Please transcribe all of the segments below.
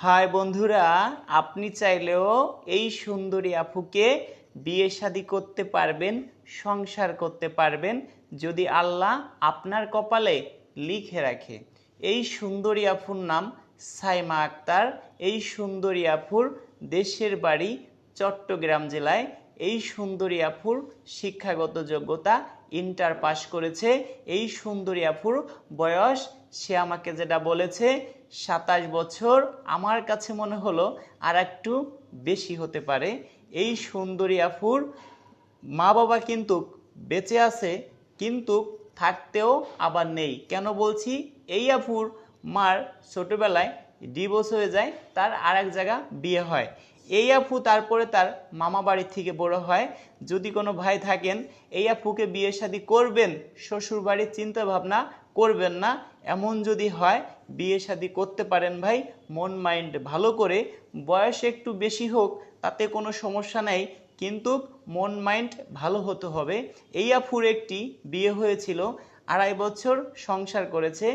High বন্ধুরা, আপনি চাইলেও এই সুন্দরী আপুকে বিয়ে শাদী করতে পারবেন, সংসার করতে পারবেন যদি আল্লাহ আপনার কপালে লিখে রাখে। এই সুন্দরী আপুর নাম সাইমা আক্তার। এই সুন্দরী আপুর দেশের বাড়ি চট্টগ্রাম জেলায়। এই সুন্দরী আপুর শিক্ষাগত যোগ্যতা ইন্টার পাস করেছে। এই সুন্দরী আপুর বয়স, সে আমাকে যেটা বলেছে, 27 বছর। আমার কাছে মনে হলো আর একটু বেশি হতে পারে। এই সুন্দরী আপুর মা বাবা কিন্তু বেঁচে আছে, কিন্তু থাকতেও আবার নেই। কেন বলছি? এই আপুর মার ছোটবেলায় ডিভোর্স হয়ে যায়, তার আর এক জায়গা বিয়ে হয়। এই আপু তারপরে তার মামা বাড়ি থেকে বড় হয়। যদি কোনো ভাই থাকেন, এই আপুকে বিয়ে শাদী করবেন, শ্বশুর বাড়ির চিন্তা ভাবনা করবেন না। এমন যদি হয়, বিয়ে শাদী করতে পারেন ভাই, মন মাইন্ড ভালো করে। বয়স একটু বেশি হোক তাতে কোনো সমস্যা নেই, কিন্তু মন মাইন্ড ভালো হতে হবে। এই আপুর একটি বিয়ে হয়েছিল, 2.5 বছর সংসার করেছে।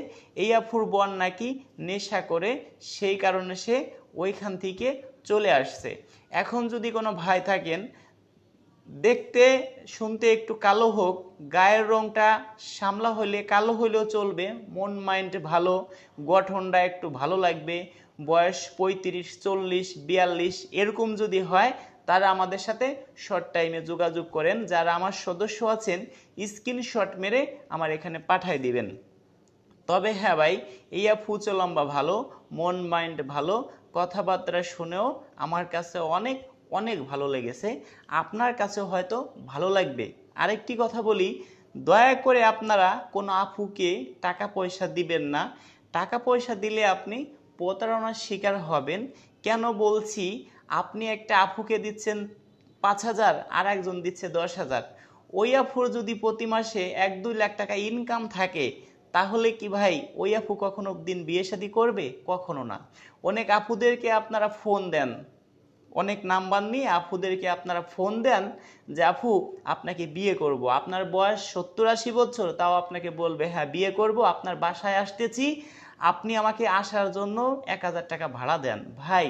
এই আপুর বোন নাকি নেশা করে, সেই কারণে সে ওইখান থেকে চলে আসছে। এখন যদি কোনো ভাই থাকেন, দেখতে শুনতে একটু কালো হোক, গায়ের রংটা শ্যামলা হলে, কালো হলেও চলবে, মন মাইন্ড ভালো, গঠনটা একটু ভালো লাগবে, বয়স 35, 40, 42 এরকম যদি হয়, তারা আমাদের সাথে শর্ট টাইমে যোগাযোগ করেন। যারা আমার সদস্য আছেন, স্ক্রিনশট মেরে আমার এখানে পাঠিয়ে দিবেন। তবে হ্যাঁ ভাই, এই আপু লম্বা ভালো, মন মাইন্ড ভালো, কথাবার্তা শুনেও আমার কাছে অনেক অনেক ভালো লেগেছে। আপনার কাছে হয়তো ভালো লাগবে। আরেকটি কথা বলি, দয়া করে আপনারা কোনো আপুকে টাকা পয়সা দিবেন না। টাকা পয়সা দিলে আপনি প্রতারণার শিকার হবেন। কেন বলছি? আপনি একটা আপুকে দিচ্ছেন 5,000, আর একজন দিচ্ছে 10,000। ওই আপুর যদি প্রতি মাসে 1-2 লাখ টাকা ইনকাম থাকে, তাহলে কি ভাই ওই আপু কখনো দিন বিয়ে শাদী করবে? কখনো না। অনেক আপুদেরকে আপনারা ফোন দেন, অনেক নাম্বার নিয়ে আপুদেরকে আপনারা ফোন দেন যে আপু আপনাকে বিয়ে করব। আপনার বয়স 70-80 বছর, তাও আপনাকে বলবে হ্যাঁ বিয়ে করব, আপনার বাসায় আসতেছি, আপনি আমাকে আসার জন্য 1,000 টাকা ভাড়া দেন। ভাই,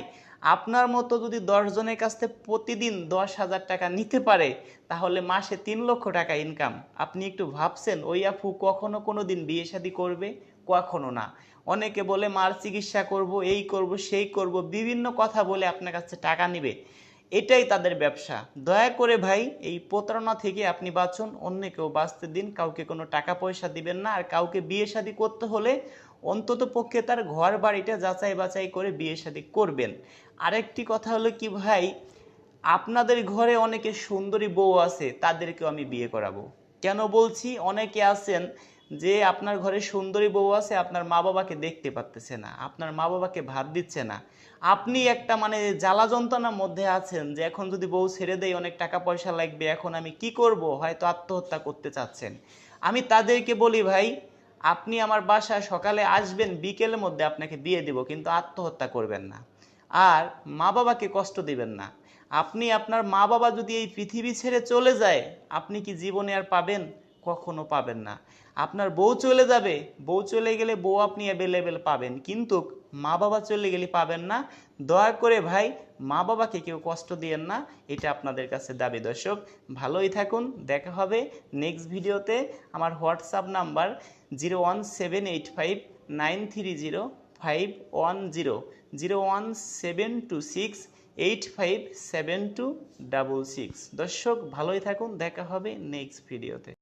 আপনার মতো যদি 10 জনের কাছ থেকে প্রতিদিন 10,000 টাকা নিতে পারে, তাহলে মাসে 3 লক্ষ টাকা ইনকাম। আপনি একটু ভাবছেন ওই আপু কখনো কোনো দিন বিয়ে শাদী করবে? কখনো না। অনেকে বলে মার চিকিৎসা করব, এই করব, সেই করব, বিভিন্ন কথা বলে আপনার কাছে টাকা নিবে। এটাই তাদের ব্যবসা। দয়া করে ভাই, এই প্রতারণা থেকে আপনি বাঁচুন, অন্যকেও বাঁচতে দিন। কাউকে কোনো টাকা পয়সা দিবেন না। আর কাউকে বিয়ে শাদী করতে হলে অন্তত পক্ষে তার ঘর বাড়িটা যাচাই বাছাই করে বিয়ে শাদী করবেন। আরেকটি কথা হলো কি ভাই, আপনাদের ঘরে অনেকে সুন্দরী বউ আছে, তাদেরকেও আমি বিয়ে করাবো। কেন বলছি? অনেকে আছেন যে আপনার ঘরে সুন্দরী বউ আছে, আপনার মা বাবাকে দেখতে পারতেছে না, আপনার মা বাবাকে ভাত দিচ্ছে না। আপনি একটা জ্বালা যন্ত্রণার মধ্যে আছেন যে এখন যদি বউ ছেড়ে দেয় অনেক টাকা পয়সা লাগবে, এখন আমি কি করব, হয়তো আত্মহত্যা করতে চাচ্ছেন। আমি তাদেরকে বলি ভাই, আপনি আমার বাসায় সকালে আসবেন, বিকেলের মধ্যে আপনাকে বিয়ে দিব, কিন্তু আত্মহত্যা করবেন না। আর মা বাবাকে কষ্ট দিবেন না। আপনি আপনার মা বাবা যদি এই পৃথিবী ছেড়ে চলে যায়, আপনি কি জীবনে আর পাবেন? কখনো পাবেন না। আপনার বউ চলে যাবে, বউ চলে গেলে বউ আপনি অ্যাভেলেবেল পাবেন, কিন্তু মা বাবা চলে গেলে পাবেন না। দয়া করে ভাই, মা বাবাকে কেউ কষ্ট দিয়েন না, এটা আপনাদের কাছে দাবি। দর্শক, ভালোই থাকুন, দেখা হবে নেক্সট ভিডিওতে। আমার হোয়াটসঅ্যাপ নাম্বার 01785930510, 01726857266। দর্শক, ভালোই থাকুন, দেখা হবে নেক্সট ভিডিওতে।